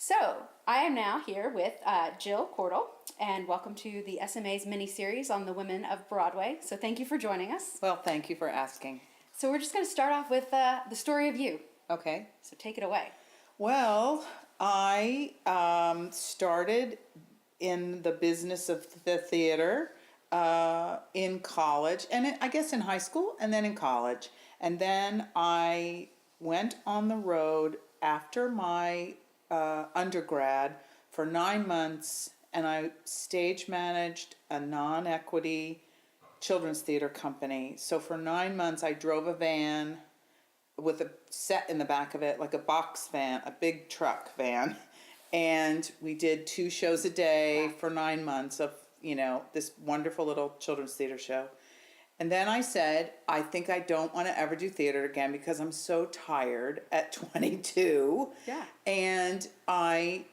So, I am now here with Jill Cordle, and welcome to the SMA's mini-series on the women of Broadway. So thank you for joining us. Well, thank you for asking. So we're just going to start off with the story of you. Okay. So take it away. Well, I started in the business of the theater in college, and I guess in high school, and then in college. And then I went on the road after my undergrad for 9 months, and I stage managed a non-equity children's theater company. So for 9 months, I drove a van with a set in the back of it, like a box van, a big truck van. And we did 2 shows a day for 9 months of, this wonderful little children's theater show. And then I said, I think I don't want to ever do theater again because I'm so tired at 22. Yeah. And I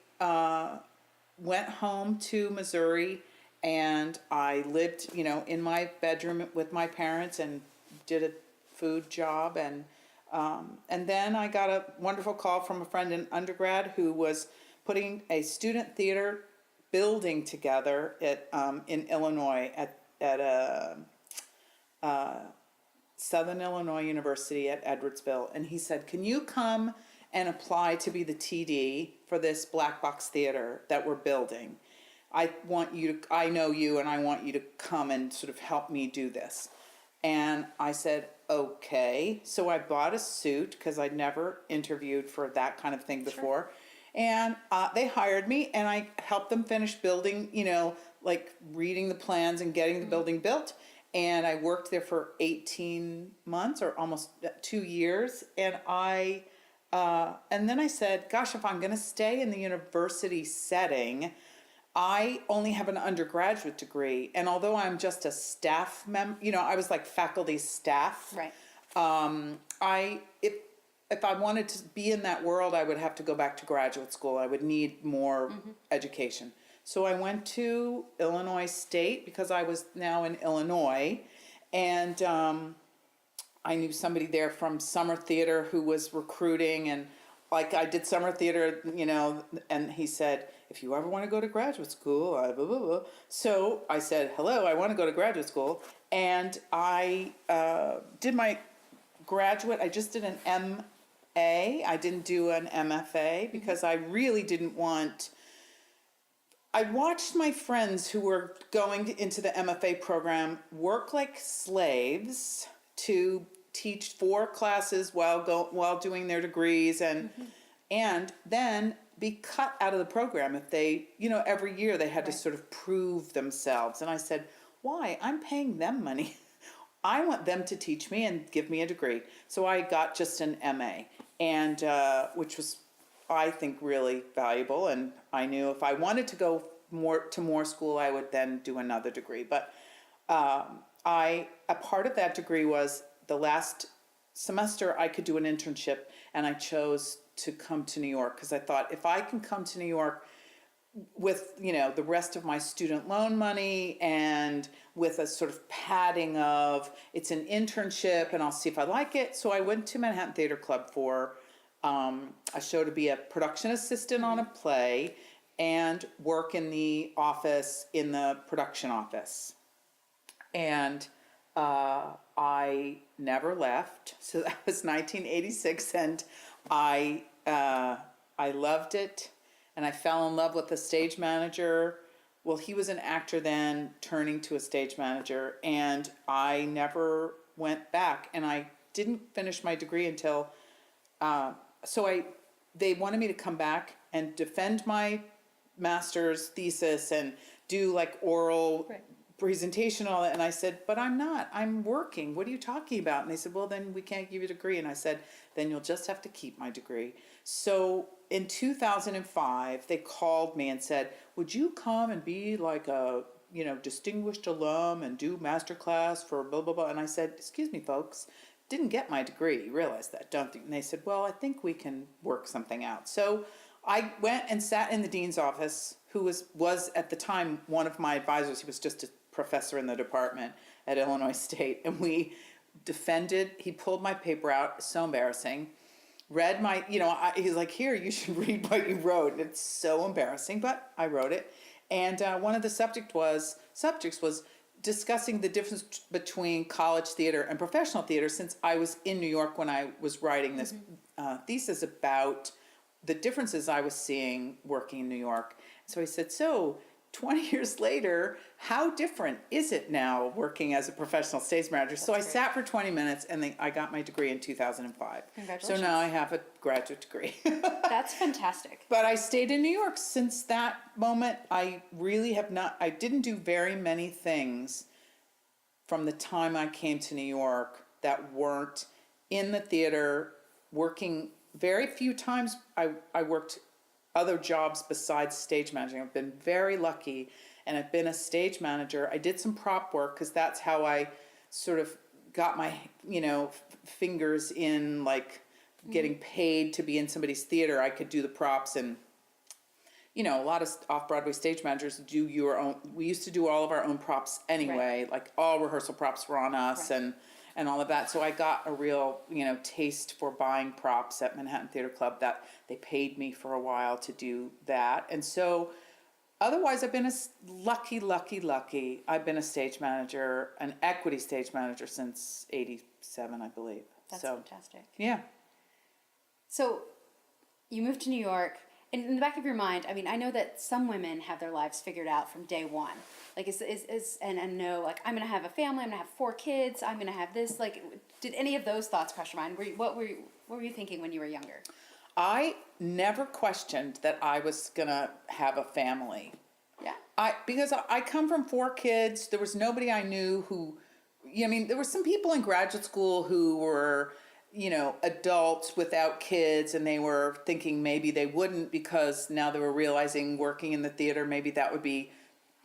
went home to Missouri, and I lived, in my bedroom with my parents and did a food job. And then I got a wonderful call from a friend in undergrad who was putting a student theater building together in Illinois at Southern Illinois University at Edwardsville. And he said, can you come and apply to be the TD for this black box theater that we're building? I know you, and I want you to come and sort of help me do this. And I said, okay. So I bought a suit because I'd never interviewed for that kind of thing before. Sure. And they hired me, and I helped them finish building, like reading the plans and getting the building built. And I worked there for 18 months or almost 2 years. And then I said, gosh, if I'm going to stay in the university setting, I only have an undergraduate degree. And although I'm just a staff member, I was like faculty staff. Right. If I wanted to be in that world, I would have to go back to graduate school. I would need more education. So I went to Illinois State because I was now in Illinois, and I knew somebody there from summer theater who was recruiting, and like I did summer theater, and he said, if you ever want to go to graduate school, blah, blah, blah. So I said, hello, I want to go to graduate school, and I did my graduate. I just did an MA. I didn't do an MFA because I really didn't want. I watched my friends who were going into the MFA program work like slaves to teach 4 classes while doing their degrees and then be cut out of the program if they, every year they had to sort of prove themselves. And I said, why? I'm paying them money. I want them to teach me and give me a degree. So I got just an MA, and which was, I think, really valuable. And I knew if I wanted to go more school, I would then do another degree. But a part of that degree was the last semester I could do an internship, and I chose to come to New York because I thought if I can come to New York with the rest of my student loan money and with a sort of padding of it's an internship and I'll see if I like it. So I went to Manhattan Theater Club for a show to be a production assistant on a play and work in the office, in the production office. And I never left. So that was 1986, and I loved it. And I fell in love with the stage manager. Well, he was an actor then, turning to a stage manager, and I never went back. And I didn't finish my degree until they wanted me to come back and defend my master's thesis and do like oral presentation and all that. And I said, but I'm working. What are you talking about? And they said, well, then we can't give you a degree. And I said, then you'll just have to keep my degree. So in 2005, they called me and said, would you come and be like a, distinguished alum and do master class for blah, blah, blah. And I said, excuse me, folks, didn't get my degree. You realize that, don't you? And they said, well, I think we can work something out. So I went and sat in the dean's office, who was at the time one of my advisors. He was just a professor in the department at Illinois State. And we defended, he pulled my paper out, so embarrassing. read my, he's like, here, you should read what you wrote. And it's so embarrassing, but I wrote it. And one of the subjects was discussing the difference between college theater and professional theater, since I was in New York when I was writing this thesis about the differences I was seeing working in New York. So I said, so 20 years later, how different is it now working as a professional stage manager? So I sat for 20 minutes and then I got my degree in 2005. Congratulations. So now I have a graduate degree. That's fantastic. But I stayed in New York since that moment. I really have not, I didn't do very many things from the time I came to New York that weren't in the theater, working. Very few times I worked other jobs besides stage managing. I've been very lucky, and I've been a stage manager. I did some prop work because that's how I sort of got my, fingers in, like, getting paid to be in somebody's theater. I could do the props, and a lot of off-Broadway stage managers do your own. We used to do all of our own props anyway. Right. Like, all rehearsal props were on us, right, and all of that. So I got a real, taste for buying props at Manhattan Theater Club, that they paid me for a while to do that. And so otherwise I've been lucky. I've been a stage manager, an equity stage manager, since 87, I believe. That's fantastic. Yeah. So you moved to New York. In the back of your mind, I mean, I know that some women have their lives figured out from day one. Like, and know, like, I'm going to have a family, I'm going to have 4 kids, I'm going to have this. Like, did any of those thoughts cross your mind? What were you thinking when you were younger? I never questioned that I was going to have a family. Yeah. Because I come from 4 kids. There was nobody I knew who, there were some people in graduate school who were, adults without kids, and they were thinking maybe they wouldn't, because now they were realizing working in the theater, maybe that would be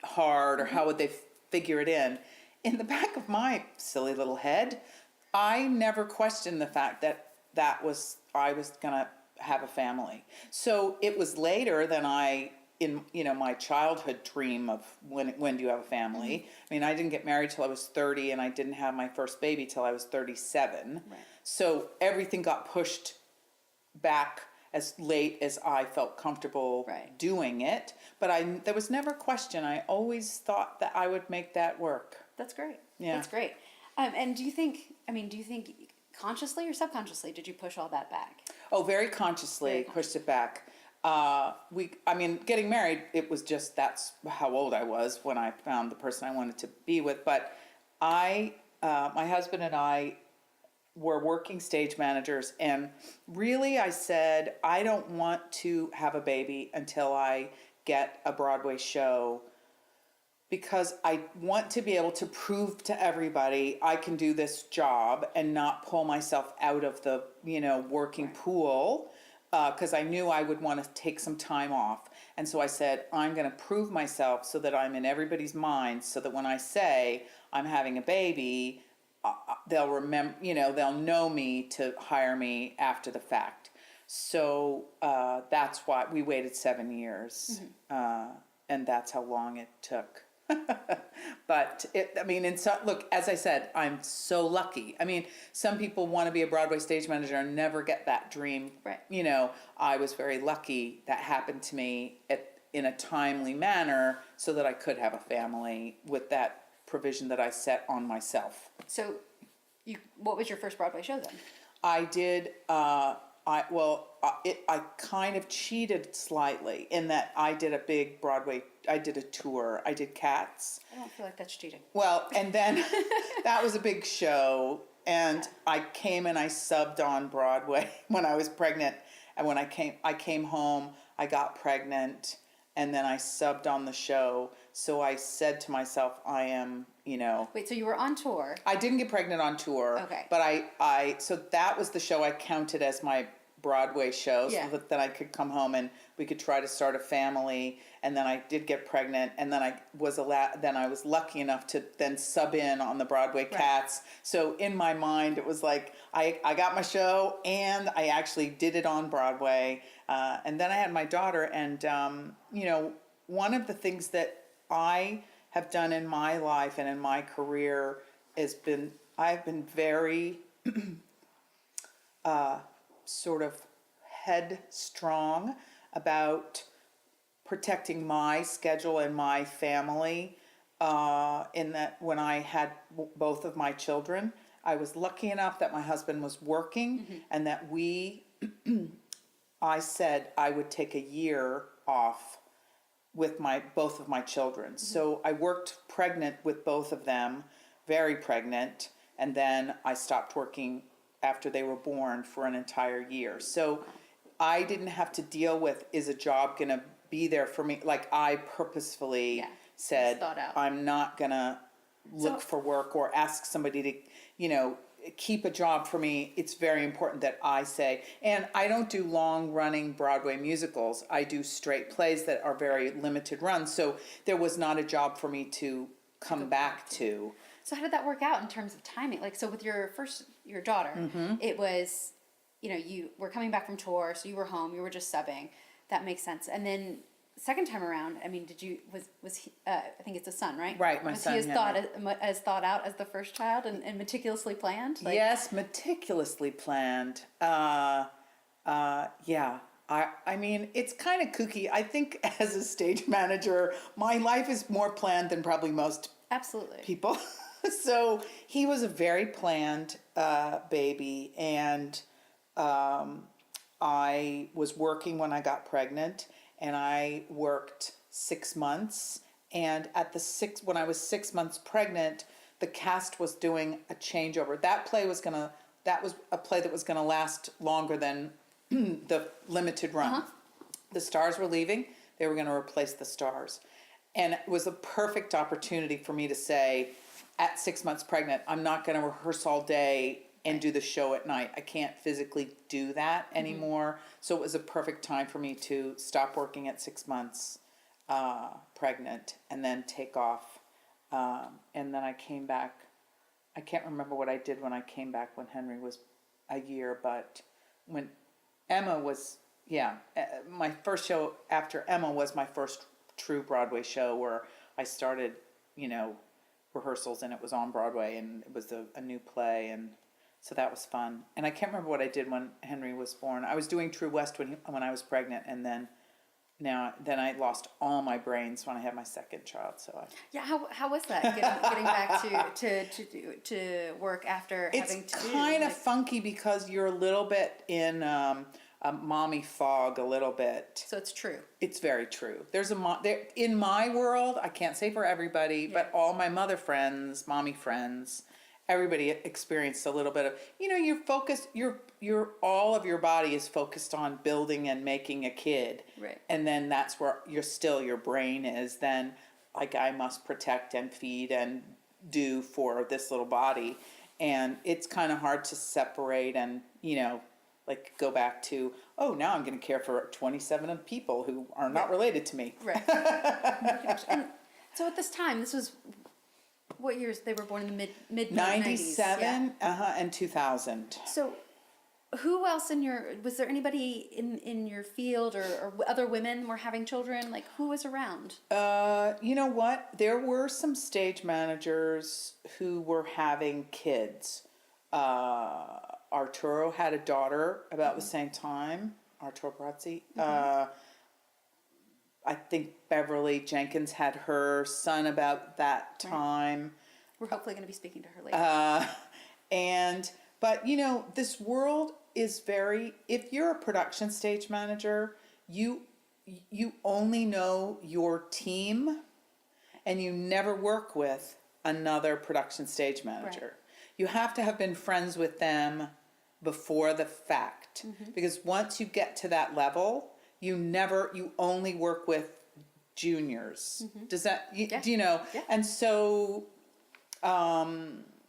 hard, or how would they figure it in. In the back of my silly little head, I never questioned the fact that I was going to have a family. So it was later than in my childhood dream of when do you have a family. I mean, I didn't get married till I was 30, and I didn't have my first baby till I was 37. Right. So everything got pushed back as late as I felt comfortable doing it. But there was never a question. I always thought that I would make that work. That's great. Yeah. That's great. And do you think consciously or subconsciously did you push all that back? Oh, very consciously pushed it back. Getting married, it was just, that's how old I was when I found the person I wanted to be with. But my husband and I were working stage managers, and really I said, I don't want to have a baby until I get a Broadway show, because I want to be able to prove to everybody I can do this job and not pull myself out of the, working pool, because I knew I would want to take some time off. And so I said, I'm going to prove myself so that I'm in everybody's mind, so that when I say I'm having a baby, they'll remember, they'll know me to hire me after the fact. So that's why we waited 7 years, and that's how long it took. But look, as I said, I'm so lucky. I mean, some people want to be a Broadway stage manager and never get that dream. Right. I was very lucky that happened to me in a timely manner, so that I could have a family with that provision that I set on myself. So, what was your first Broadway show then? I did. I kind of cheated slightly in that I did a big Broadway. I did a tour. I did Cats. I don't feel like that's cheating. Well, and then that was a big show, and I came and I subbed on Broadway when I was pregnant. And when I came home, I got pregnant, and then I subbed on the show. So I said to myself, I am, Wait, so you were on tour? I didn't get pregnant on tour. Okay. But so that was the show I counted as my Broadway show, so that then I could come home and we could try to start a family. And then I did get pregnant, and then I was lucky enough to then sub in on the Broadway Cats. So in my mind, it was like I got my show, and I actually did it on Broadway. And then I had my daughter, and one of the things that I have done in my life and in my career I've been very sort of headstrong about protecting my schedule and my family. In that, when I had both of my children, I was lucky enough that my husband was working, and that I said I would take a year off with both of my children. So I worked pregnant with both of them, very pregnant, and then I stopped working after they were born for an entire year. So I didn't have to deal with, is a job going to be there for me? Like, I purposefully said, I'm not going to look for work or ask somebody to, keep a job for me. It's very important that I say, and I don't do long running Broadway musicals. I do straight plays that are very limited runs. So there was not a job for me to come back to. So how did that work out in terms of timing? Like, so with your daughter, it was, you were coming back from tour, so you were home, you were just subbing. That makes sense. And then second time around, I mean, was he, I think it's a son, right? Right, my son. Was he as thought out as the first child and meticulously planned? Like, yes, meticulously planned. Yeah. I mean, it's kind of kooky. I think as a stage manager, my life is more planned than probably most people. So he was a very planned baby, and I was working when I got pregnant, and I worked 6 months. And when I was 6 months pregnant, the cast was doing a changeover. That was a play that was gonna last longer than the limited run. The stars were leaving; they were gonna replace the stars, and it was a perfect opportunity for me to say, at 6 months pregnant, I'm not gonna rehearse all day and do the show at night. I can't physically do that anymore. So it was a perfect time for me to stop working at 6 months pregnant and then take off. And then I came back. I can't remember what I did when I came back when Henry was a year, but when Emma was, my first show after Emma was my first true Broadway show where I started, rehearsals, and it was on Broadway, and it was a new play, and so that was fun. And I can't remember what I did when Henry was born. I was doing True West when I was pregnant, and then I lost all my brains when I had my second child. So how was that getting back to work after having to? It's kind of funky because you're a little bit in a mommy fog a little bit. So it's true. It's very true. There's in my world. I can't say for everybody, but all my mother friends, mommy friends, everybody experienced a little bit of, you're focused, you're all of your body is focused on building and making a kid. Right. And then that's where your brain is then, like, I must protect and feed and do for this little body. And it's kind of hard to separate and, like, go back to, now I'm going to care for 27 people who are not related to me. Right. And so at this time, this was, what years they were born? In the mid 97 and 2000. So who else was there anybody in your field or other women were having children? Like, who was around? You know what? There were some stage managers who were having kids. Arturo had a daughter about the same time, Arturo Brazzi. I think Beverly Jenkins had her son about that time. We're hopefully going to be speaking to her later. But this world is if you're a production stage manager, you only know your team, and you never work with another production stage manager. Right. You have to have been friends with them before the fact, because once you get to that level, you only work with juniors. Does that, do you know? Yeah. And so,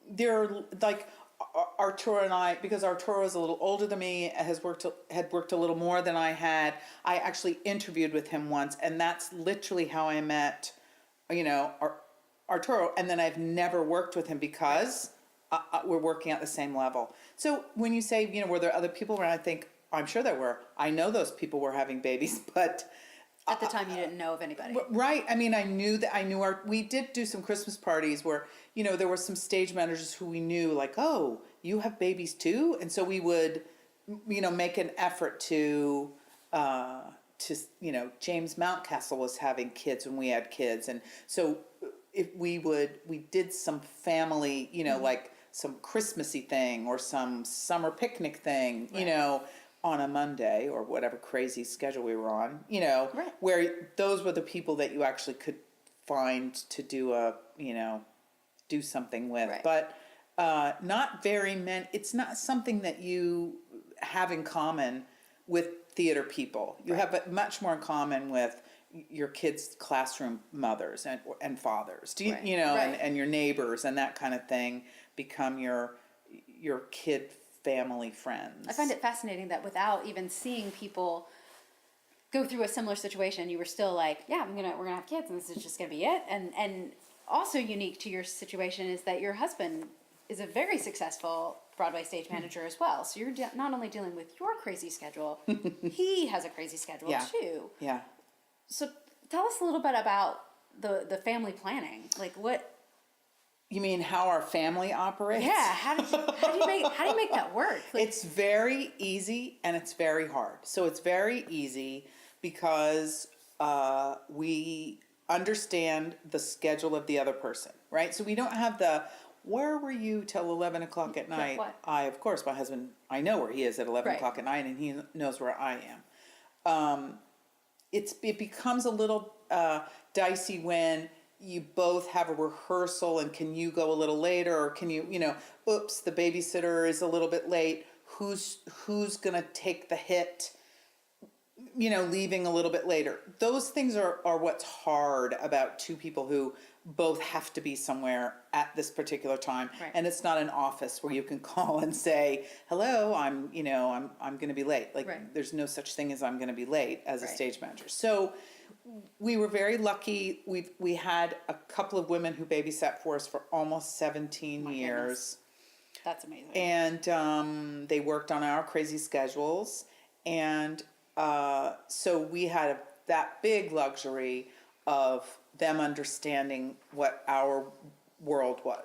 they're like Arturo and I, because Arturo is a little older than me, had worked a little more than I had. I actually interviewed with him once, and that's literally how I met, Arturo. And then I've never worked with him because we're working at the same level. So when you say, were there other people around, I think, I'm sure there were. I know those people were having babies, but at the time you didn't know of anybody. Right. I mean, we did do some Christmas parties where, there were some stage managers who we knew, like, oh, you have babies too? And so we would make an effort to, James Mountcastle was having kids when we had kids. And so if we did some family, like some Christmassy thing or some summer picnic thing, on a Monday or whatever crazy schedule we were on, Right. where those were the people that you actually could find to do something with. Right. But not very many, it's not something that you have in common with theater people. You Right. have much more in common with your kids' classroom mothers and fathers. Do you, Right. and, Right. and your neighbors and that kind of thing become your kid family friends. I find it fascinating that without even seeing people go through a similar situation, you were still like, yeah, we're gonna have kids, and this is just gonna be it. And also unique to your situation is that your husband is a very successful Broadway stage manager as well. So you're not only dealing with your crazy schedule, he has a crazy schedule Yeah. too. Yeah. So tell us a little bit about the family planning. Like what? You mean how our family operates? Yeah. How do you make that work? Like, It's very easy and it's very hard. So it's very easy because we understand the schedule of the other person, right? So we don't have where were you till 11 o'clock at night? what? Of course, my husband, I know where he is at 11 Right. o'clock at night, and he knows where I am. It becomes a little dicey when you both have a rehearsal, and can you go a little later, or can you, oops, the babysitter is a little bit late. Who's gonna take the hit? Leaving a little bit later. Those things are what's hard about two people who both have to be somewhere at this particular time. Right. And it's not an office where you can call and say, hello, I'm going to be late. Like Right. there's no such thing as I'm going to be late as a Right. stage manager. So we were very lucky. We had a couple of women who babysat for us for almost 17 My years. goodness. That's amazing. And they worked on our crazy schedules. And so we had that big luxury of them understanding what our world was,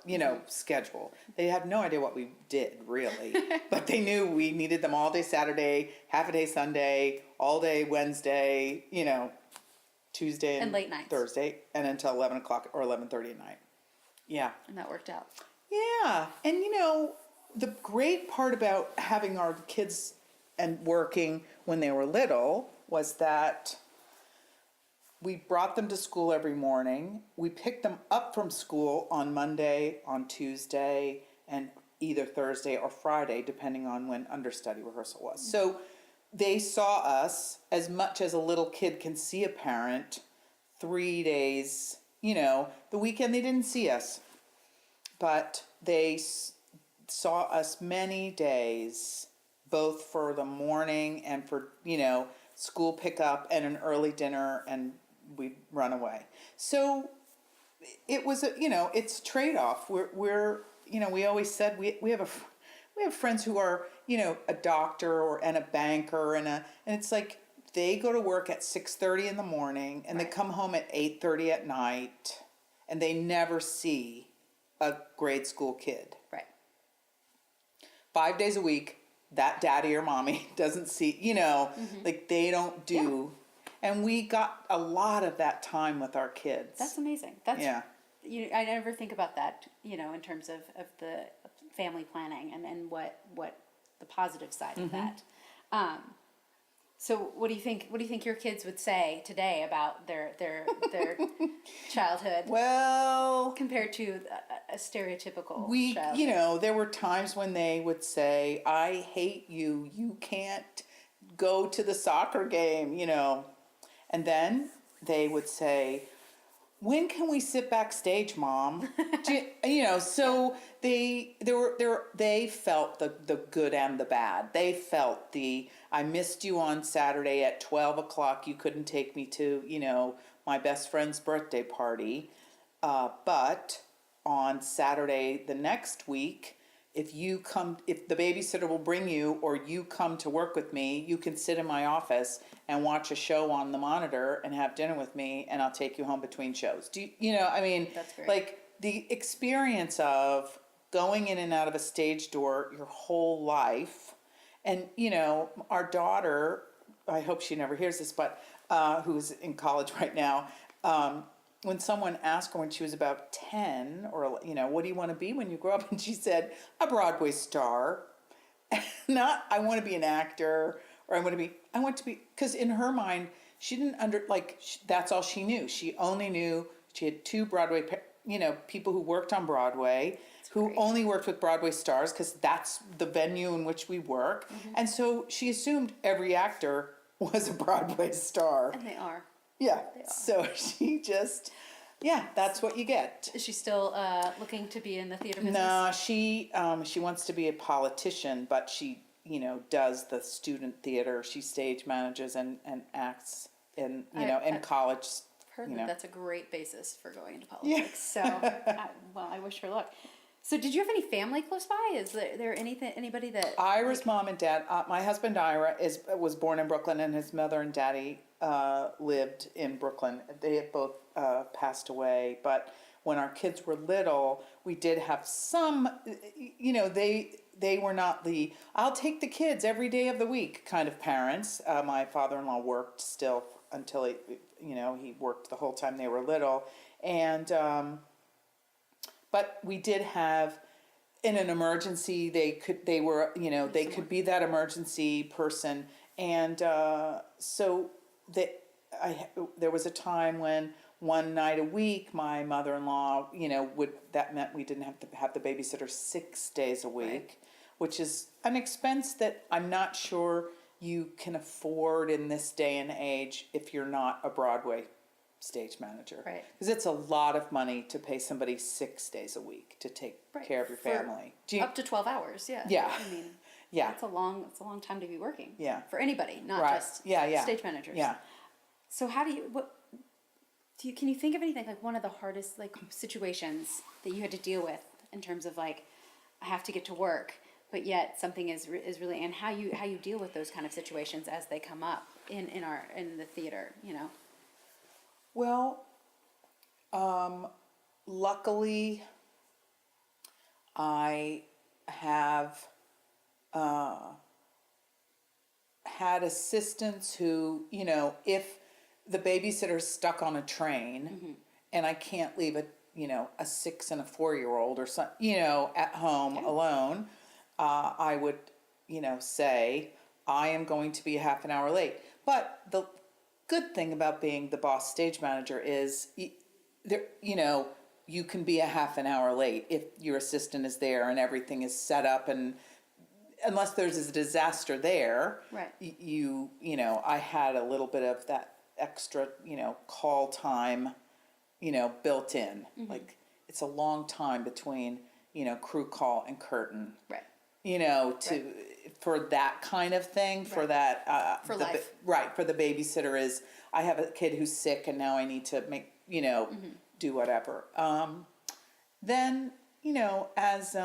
schedule. They had no idea what we did, really. But they knew we needed them all day Saturday, half a day Sunday, all day Wednesday, Tuesday and late nights. Thursday, and until 11 o'clock or 11:30 at night. Yeah. And that worked out. Yeah. And, the great part about having our kids and working when they were little was that we brought them to school every morning. We picked them up from school on Monday, on Tuesday, and either Thursday or Friday, depending on when understudy rehearsal was. So they saw us as much as a little kid can see a parent 3 days. The weekend they didn't see us, but they saw us many days, both for the morning and for, school pickup and an early dinner, and we'd run away. So it was it's a trade-off. We're we always said we have friends who are, a doctor and a banker and it's like they go to work at 6:30 in the morning and they Right. come home at 8:30 at night, and they never see a grade school kid. Right. 5 days a week, that daddy or mommy doesn't see, like they don't do. And we got a lot of that time with our kids. That's amazing. That's Yeah. I never think about that, in terms of the family planning and what the positive side of that. So what do you think your kids would say today about their childhood Well, compared to a stereotypical we, childhood? there were times when they would say, I hate you. You can't go to the soccer game, And then they would say, when can we sit backstage, Mom? So they felt the good and the bad. They felt I missed you on Saturday at 12 o'clock. You couldn't take me to, my best friend's birthday party. But on Saturday the next week, if the babysitter will bring you, or you come to work with me, you can sit in my office and watch a show on the monitor and have dinner with me, and I'll take you home between shows. That's great. Like the experience of going in and out of a stage door your whole life And, you know, our daughter, I hope she never hears this, but who's in college right now, when someone asked her when she was about 10, or, you know, what do you want to be when you grow up? And she said, a Broadway star. Not, I want to be an actor, or I want to be, because in her mind, she didn't that's all she knew. She only knew, she had two Broadway, you know, people who worked on Broadway, who great. only worked with Broadway stars, because that's the venue in which we work. And so she assumed every actor was a Broadway star. And they are. Yeah. They are. So she just, yeah, that's what you get. Is she still looking to be in the theater business? No, she wants to be a politician, but she, you know, does the student theater. She stage manages and acts in, you know, in college. Heard you that know. that's a great basis for going into politics. So, I wish her luck. So, did you have any family close by? Is there anybody that Ira's mom and dad. My husband Ira was born in Brooklyn, and his mother and daddy lived in Brooklyn. They had both passed away, but when our kids were little, we did have some. You know, they were not the I'll take the kids every day of the week kind of parents. My father-in-law worked still until he worked the whole time they were little, and but we did have, in an emergency, they could be that emergency person, and so there was a time when one night a week my mother-in-law, that meant we didn't have to have the babysitter 6 days a week, Right. which is an expense that I'm not sure you can afford in this day and age if you're not a Broadway stage manager. Right. Because it's a lot of money to pay somebody 6 days a week to take Right. care of your For family. up to 12 hours? Yeah. Yeah. I mean, Yeah. it's a long time to be working. Yeah. For anybody, not Right. just Yeah. stage managers. Yeah. So how can you think of anything like one of the hardest like situations that you had to deal with in terms of like I have to get to work, but yet something is really, and how you deal with those kind of situations as they come up in the theater, Well, luckily, I have had assistants who, if the babysitter's stuck on a train and I can't leave a 6 and a 4-year-old or something, at home alone, I would, say, I am going to be a half an hour late. But the good thing about being the boss stage manager is you can be a half an hour late if your assistant is there and everything is set up, and unless there's a disaster there, Right. I had a little bit of that extra, call time, built in. Like it's a long time between, crew call and curtain. Right. For that kind of thing, for Right. that, For life. Right. For the babysitter is, I have a kid who's sick and now I need to make, do whatever. Then, as,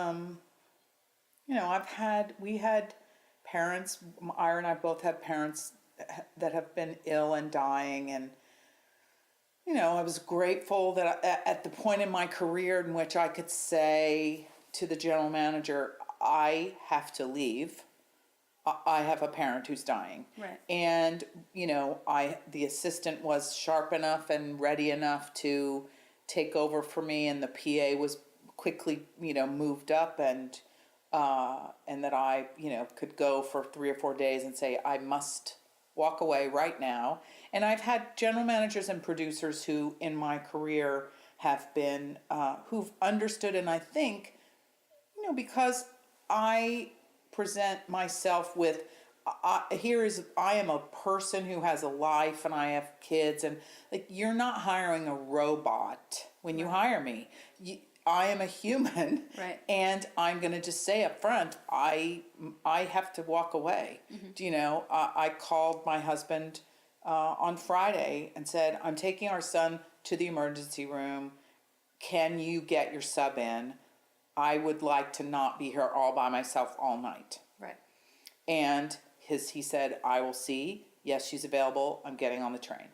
we had parents, Ira and I both had parents that have been ill and dying, and, I was grateful that at the point in my career in which I could say to the general manager, I have to leave. I have a parent who's dying. Right. And, the assistant was sharp enough and ready enough to take over for me, and the PA was quickly, moved up, and that I, could go for 3 or 4 days and say, I must walk away right now. And I've had general managers and producers who in my career have been, who've understood, and I think, because I present myself with, I am a person who has a life and I have kids, and like, you're not hiring a robot when you hire me. I am a human, Right. and I'm going to just say up front, I have to walk away. I called my husband on Friday and said, I'm taking our son to the emergency room. Can you get your sub in? I would like to not be here all by myself all night. Right. And he said, I will see. Yes, she's available. I'm getting on the train.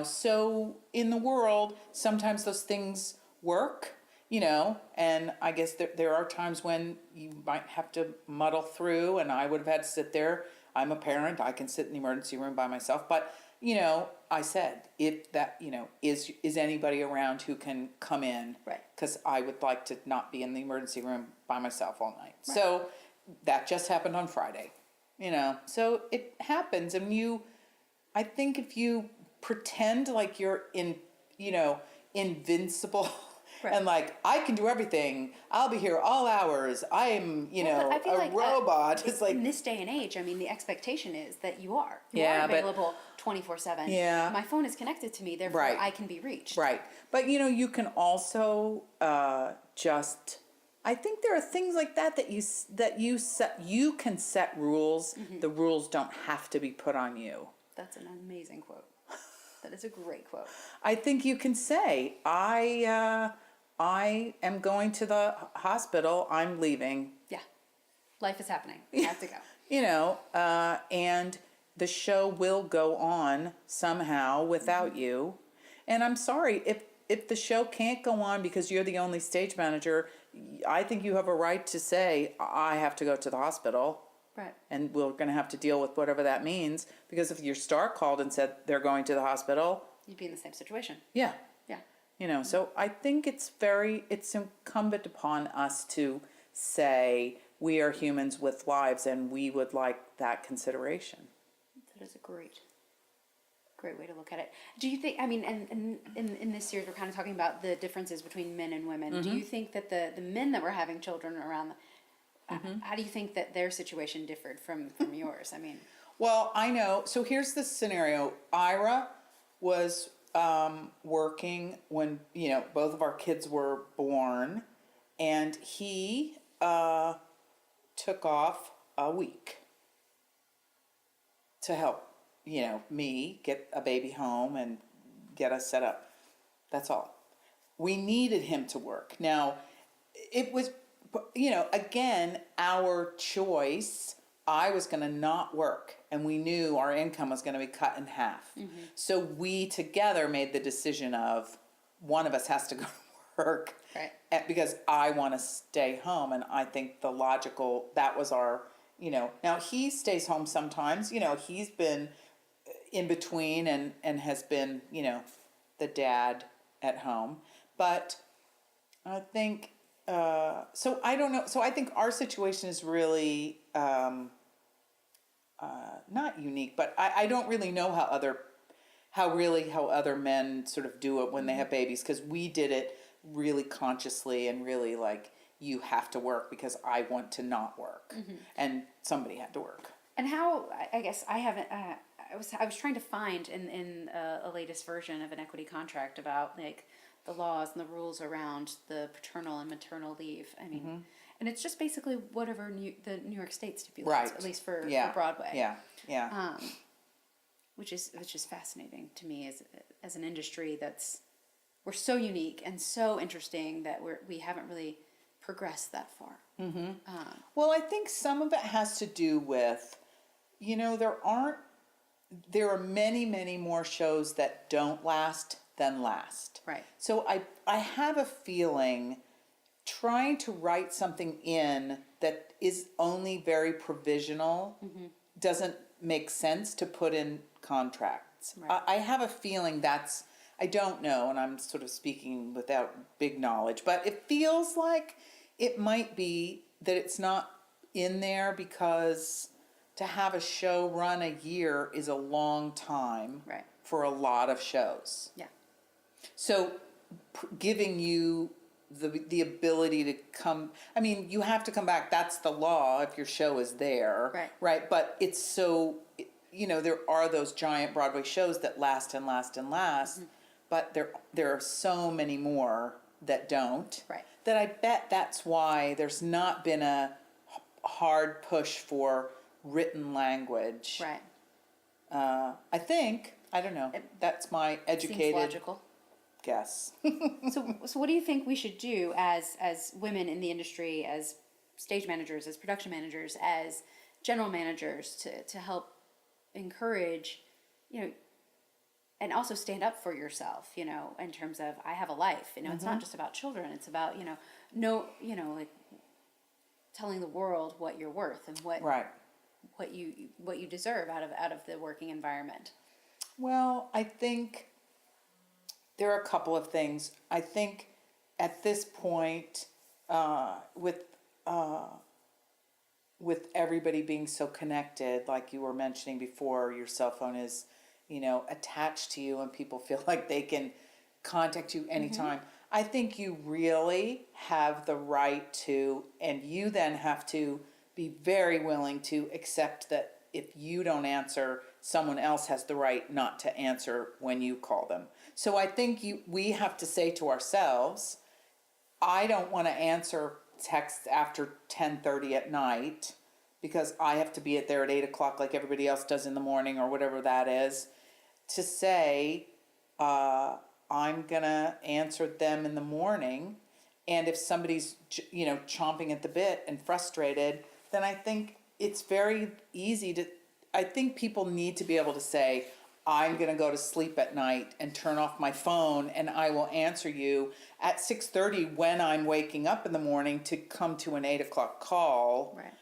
So in the world, sometimes those things work. and I guess there are times when you might have to muddle through, and I would have had to sit there. I'm a parent, I can sit in the emergency room by myself, but, I said, if that, is anybody around who can come in? Right. Because I would like to not be in the emergency room by myself all night. Right. So that just happened on Friday, so it happens, and I think if you pretend like you're invincible, Right. and like, I can do everything, I'll be here all hours, I'm, Well, but I feel a like, robot. It's like, in this day and age, I mean, the expectation is that you are. You Yeah, are but- available 24/7. Yeah. My phone is connected to me, therefore Right. I can be reached. right. But, you can also just, I think there are things like that you can set rules. Mm-hmm. The rules don't have to be put on you. That's an amazing quote. That is a great quote. I think you can say, I am going to the hospital, I'm leaving. Yeah. Life is happening. I have to go. And the show will go on somehow without you. And I'm sorry, if the show can't go on because you're the only stage manager, I think you have a right to say, I have to go to the hospital. Right. And we're going to have to deal with whatever that means. Because if your star called and said they're going to the hospital, You'd be in the same situation. yeah. Yeah. So I think it's incumbent upon us to say we are humans with lives and we would like that consideration. That is a great way to look at it. Do you think, I mean, and in this series we're kind of talking about the differences between men and women. Mm-hmm. Do you think that the men that were having children around, how do you think that their situation differed from yours? I mean. Well, I know. So here's the scenario. Ira was working when, both of our kids were born, and he took off a week to help, me get a baby home and get us set up. That's all. We needed him to work. Now, it was, again, our choice. I was going to not work, and we knew our income was going to be cut in half. Mm-hmm. So we together made the decision of one of us has to go to work. Right. Because I want to stay home, and I think that was our, now he stays home sometimes, he's been in between and has been, the dad at home. But I think, so I don't know. So I think our situation is really not unique, but I don't really know how other men sort of do it when they have babies, because we did it really consciously and really like, you have to work because I want to not work, and somebody had to work. And how, I guess I haven't, I was trying to find in a latest version of an equity contract about like the laws and the rules around the paternal and maternal leave. I mean, and it's just basically whatever the New York State stipulates, Right. at least for Broadway. Yeah. Which is fascinating to me as an industry we're so unique and so interesting that we haven't really progressed that far. Mm-hmm. Well, I think some of it has to do with, there are many, many more shows that don't last than last. Right. So I have a feeling trying to write something in that is only very provisional doesn't make sense to put in contracts. Right. I have a feeling I don't know, and I'm sort of speaking without big knowledge, but it feels like it might be that it's not in there because to have a show run a year is a long time Right. for a lot of shows. Yeah. So giving you the ability to come, I mean, you have to come back. That's the law if your show is there. Right. Right. But it's so, there are those giant Broadway shows that last and last and last, but there are so many more that don't. Right. That I bet that's why there's not been a hard push for written language. Right. I think, I don't know, that's my educated Seems logical. guess. So what do you think we should do as women in the industry, as stage managers, as production managers, as general managers to help encourage, and also stand up for yourself, you know, in terms of, I have a life, you know, it's not just about children, it's about, you know, like telling the world what you're worth and Right. what you deserve out of the working environment. Well, I think there are a couple of things. I think at this point, with everybody being so connected, like you were mentioning before, your cell phone is, you know, attached to you, and people feel like they can contact you anytime. I think you really have the right to, and you then have to be very willing to accept that if you don't answer, someone else has the right not to answer when you call them. So I think we have to say to ourselves, I don't want to answer texts after 10:30 at night because I have to be there at 8 o'clock like everybody else does in the morning or whatever that is. To say, I'm going to answer them in the morning. And if somebody's, you know, chomping at the bit and frustrated, then I think it's very easy to, I think people need to be able to say, I'm going to go to sleep at night and turn off my phone, and I will answer you at 6:30 when I'm waking up in the morning to come to an 8 o'clock call. Right.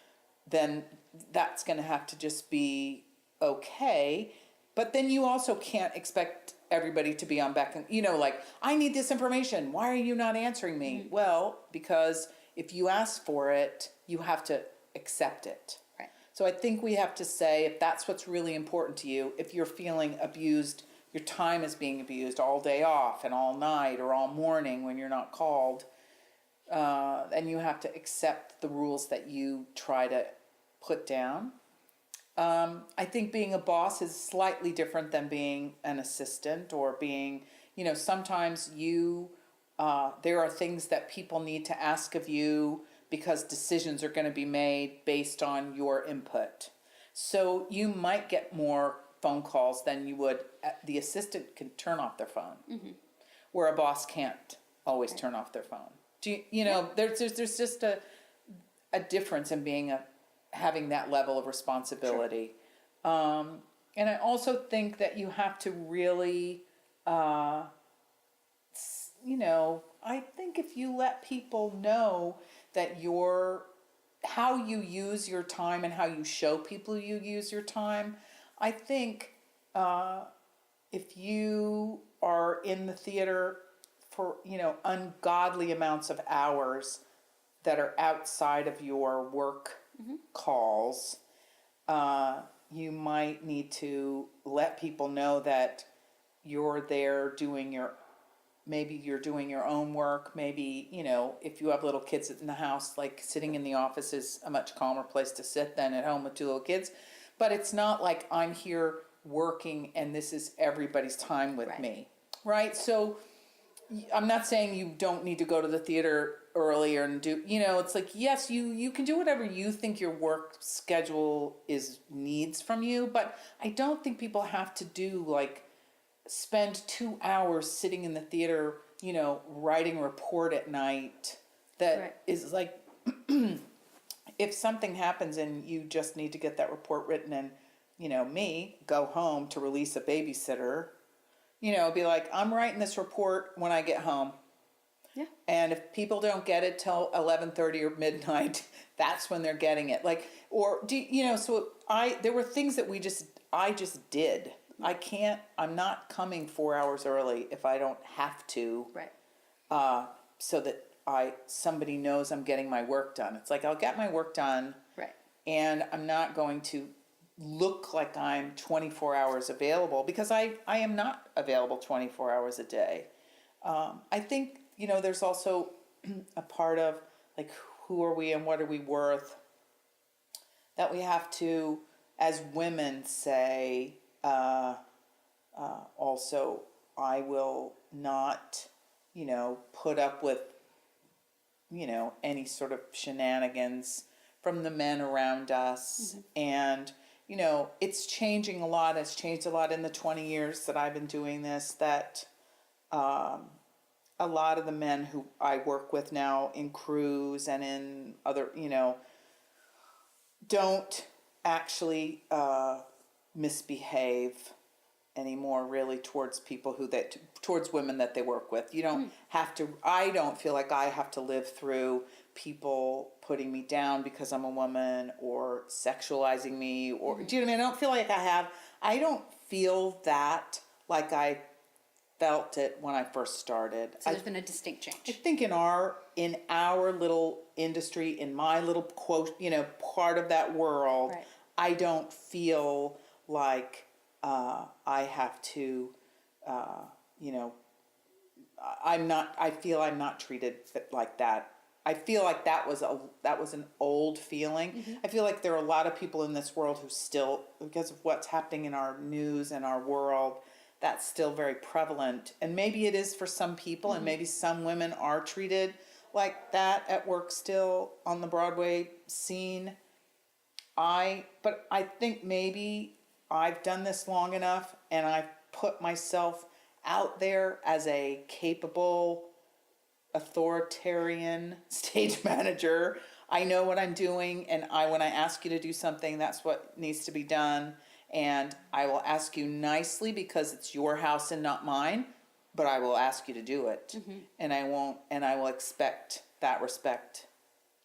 Then that's going to have to just be okay. But then you also can't expect everybody to be on back and, you know, like, I need this information. Why are you not answering me? Well, because if you ask for it, you have to accept it. Right. So I think we have to say, if that's what's really important to you, if you're feeling abused, your time is being abused all day off and all night or all morning when you're not called, then you have to accept the rules that you try to put down. I think being a boss is slightly different than being an assistant or being, you know, sometimes there are things that people need to ask of you because decisions are going to be made based on your input. So you might get more phone calls than you would. The assistant can turn off their phone, where a boss can't always turn off their phone. You know, there's just a difference in being having that level of responsibility. Sure. And I also think that you have to really, you know, I think if you let people know that how you use your time and how you show people you use your time, I think if you are in the theater for, you know, ungodly amounts of hours that are outside of your work calls, you might need to let people know that you're there maybe you're doing your own work. Maybe, you know, if you have little kids in the house, like sitting in the office is a much calmer place to sit than at home with two little kids. But it's not like I'm here working and this is everybody's time with me, right? So I'm not saying you don't need to go to the theater earlier and do, you know, it's like, yes, you can do whatever you think your work schedule needs from you, but I don't think people have to do, like, spend 2 hours sitting in the theater, you know, writing a report at night that is like, if something happens and you just need to get that report written and, you know, go home to release a babysitter, you know, be like, I'm writing this report when I get home. Yeah. And if people don't get it till 11:30 or midnight, that's when they're getting it. Like, or you know, so there were things that I just did. I'm not coming 4 hours early if I don't have to. Right. So that somebody knows I'm getting my work done. It's like, I'll get my work done. Right. And I'm not going to look like I'm 24 hours available, because I am not available 24 hours a day. I think, you know, there's also a part of, like, who are we and what are we worth, that we have to, as women, say, also, I will not, you know, put up with, you know, any sort of shenanigans from the men around us. And, you know, it's changing a lot. It's changed a lot in the 20 years that I've been doing this, that a lot of the men who I work with now in crews and in other, you know, don't actually misbehave anymore, really, towards people towards women that they work with. You don't have to, I don't feel like I have to live through people putting me down because I'm a woman or sexualizing me or, do you know what I mean? I don't feel like I don't feel that like I felt it when I first started. So there's been a distinct change. I think in our little industry, in my little part of that world, Right. I don't feel like I have to, I feel I'm not treated like that. I feel like that was an old feeling. I feel like there are a lot of people in this world who still, because of what's happening in our news and our world, that's still very prevalent. And maybe it is for some people, and maybe some women are treated like that at work still on the Broadway scene. But I think maybe I've done this long enough, and I've put myself out there as a capable, authoritarian stage manager. I know what I'm doing, and when I ask you to do something, that's what needs to be done. And I will ask you nicely because it's your house and not mine, but I will ask you to do it. And I will expect that respect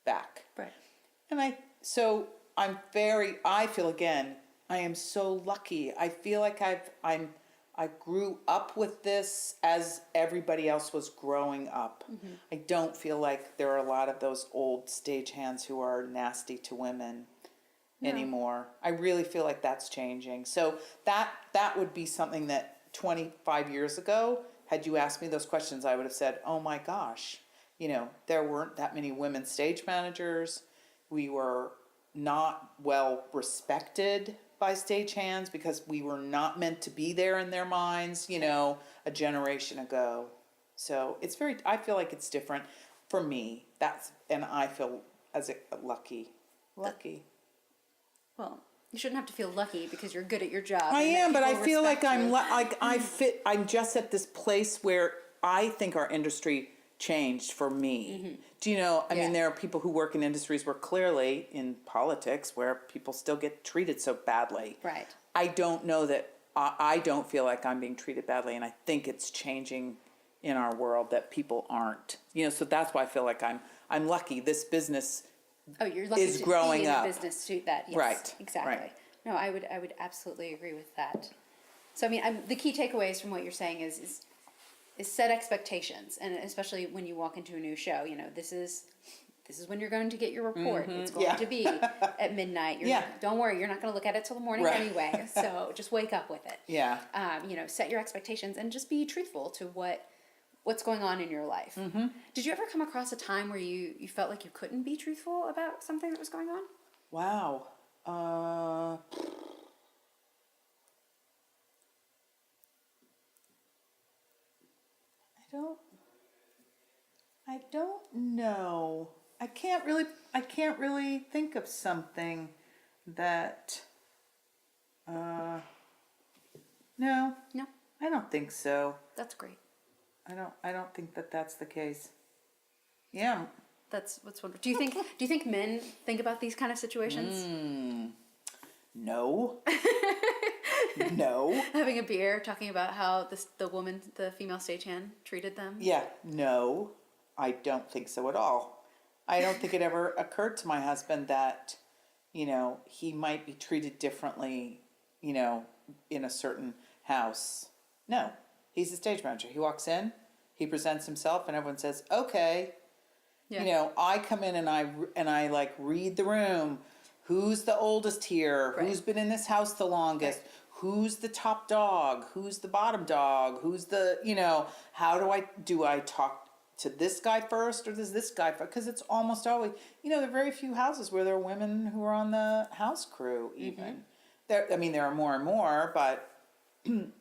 back. Right. And I feel again, I am so lucky. I feel like I grew up with this as everybody else was growing up. I don't feel like there are a lot of those old stagehands who are nasty to women anymore. I really feel like that's changing. So that would be something that 25 years ago, had you asked me those questions, I would have said, oh my gosh, there weren't that many women stage managers. We were not well respected by stagehands because we were not meant to be there in their minds, a generation ago. So I feel like it's different for me. And I feel lucky. Well, you shouldn't have to feel lucky because you're good at your job. I am, but I feel like you. I'm just at this place where I think our industry changed for me. Do you know, I mean, there are people who work in industries where clearly in politics where people still get treated so badly. Right. I don't know that, I don't feel like I'm being treated badly, and I think it's changing in our world that people aren't. So that's why I feel like I'm lucky. This business you're lucky is to growing be in up. a business to that. Yes, Right. Exactly. Right. No, I would absolutely agree with that. So I mean, the key takeaways from what you're saying is set expectations, and especially when you walk into a new show, this is when you're going to get your report. It's going to be at midnight. Don't worry, you're not going to look at it till the morning anyway. So just wake up with it. Yeah. Set your expectations and just be truthful to what's going on in your life. Did you ever come across a time where you felt like you couldn't be truthful about something that was going on? Wow. I don't know. I can't really think of something that, no. No? I don't think so. That's great. I don't think that that's the case. Yeah. That's wonderful. Do you think men think about these kind of situations? No. No. Having a beer, talking about how the female stagehand treated them? Yeah. No. I don't think so at all. I don't think it ever occurred to my husband that, he might be treated differently, in a certain house. No. He's a stage manager. He walks in, he presents himself, and everyone says, okay. Yeah. I come in and I like read the room. Who's the oldest here? Right. Who's been in this house the longest? Right. Who's the top dog? Who's the bottom dog? Who's the, how do I talk to this guy first or does this guy first? Because it's almost always, there are very few houses where there are women who are on the house crew even. There are more and more, but, you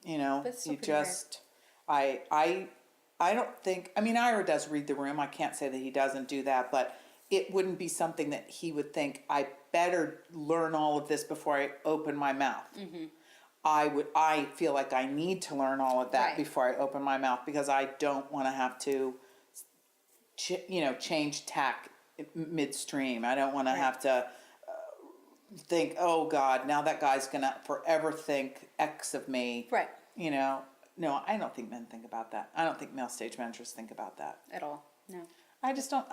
just, I don't think, Ira does read the room. I can't say that he doesn't do that, but it wouldn't be something that he would think, I better learn all of this before I open my mouth. I feel like I need to learn all of that before I open my mouth because I don't want to have to, change tack midstream. I don't want to have to think, oh God, now that guy's going to forever think X of me. Right. You know, no, I don't think men think about that. I don't think male stage managers think about that. At all. No. I just don't.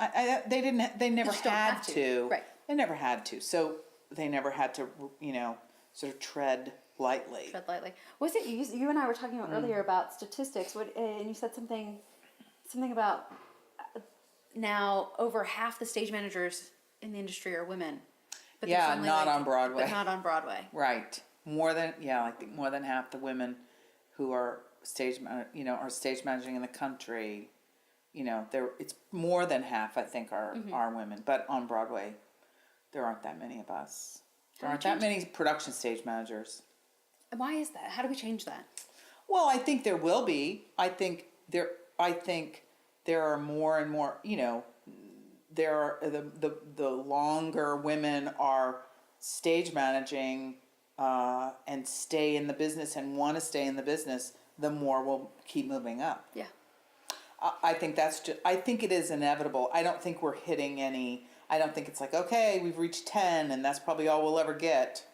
They never just don't had have to. to. Right. They never had to. So they never had to, sort of tread lightly. Tread lightly. Was it you and I were talking about earlier about statistics? And you said something about now over half the stage managers in the industry are women. But there's Yeah, only not on Broadway. But not on Broadway. Right. I think more than half the women who are are stage managing in the country, it's more than half, I think, are women. But on Broadway, there aren't that many of us. There aren't that many production stage managers. And why is that? How do we change that? Well, I think there will be. I think there are more and more, there are the longer women are stage managing and stay in the business and want to stay in the business, the more we'll keep moving up. Yeah. I think I think it is inevitable. I don't think we're hitting I don't think it's like, okay, we've reached 10 and that's probably all we'll ever get.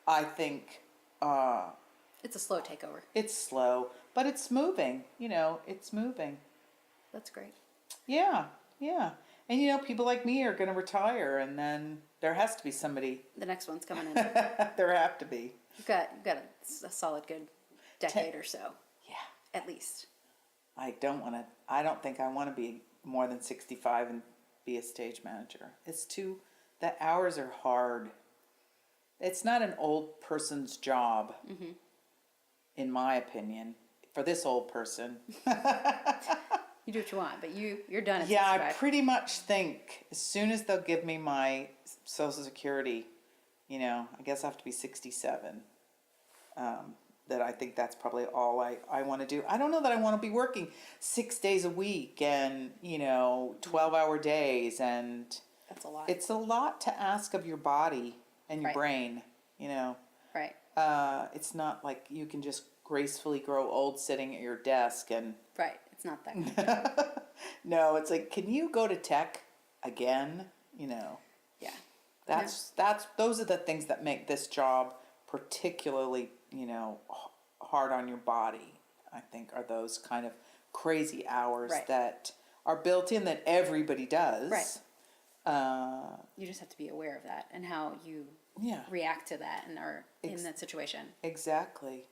I think It's a slow takeover. it's slow, but it's moving, it's moving. That's great. Yeah, yeah. And people like me are going to retire, and then there has to be somebody. The next one's coming in. There have to be. You've got a solid good decade or so. Yeah. At least. I don't think I want to be more than 65 and be a stage manager. The hours are hard. It's not an old person's job, in my opinion, for this old person. You do what you want, but you're done at Yeah, 65. I pretty much think as soon as they'll give me my Social Security, I guess I have to be 67. That I think that's probably all I want to do. I don't know that I want to be working 6 days a week and, 12-hour days. And That's a lot. it's a lot to ask of your body and your Right. brain, Right. It's not like you can just gracefully grow old sitting at your desk and... Right. It's not that good. No, it's like, can you go to tech again? Yeah. Those are the things that make this job particularly, hard on your body. I think are those kind of crazy hours Right. that are built in that everybody does. Right. You just have to be aware of that and how you Yeah. react to that and are in that situation. Exactly.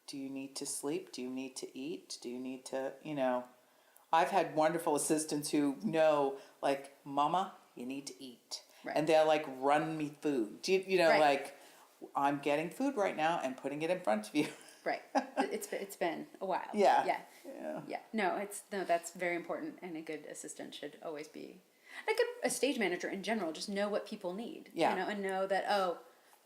Do you need to sleep? Do you need to eat? Do you need to, I've had wonderful assistants who know, like, Mama, you need to eat. Right. And they'll, like, run me food. Right. Like, I'm getting food right now and putting it in front of you. Right. It's been a while. Yeah. Yeah. Yeah. Yeah. No, that's very important, and a good assistant should always be a stage manager in general. Just know what people need. Yeah. And know that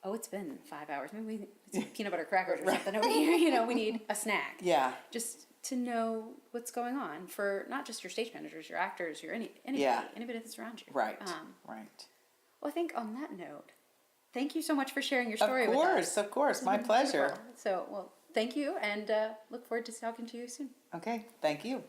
it's been 5 hours. Maybe it's peanut butter crackers or something over here. We need a snack. Yeah. Just to know what's going on for not just your stage managers, your actors, anybody, Yeah. anybody that's around you. Right. Well, I think on that note, thank you so much for sharing your story with us. Of course. This My has been pleasure. wonderful. So, thank you, and look forward to talking to you soon. Okay. Thank you.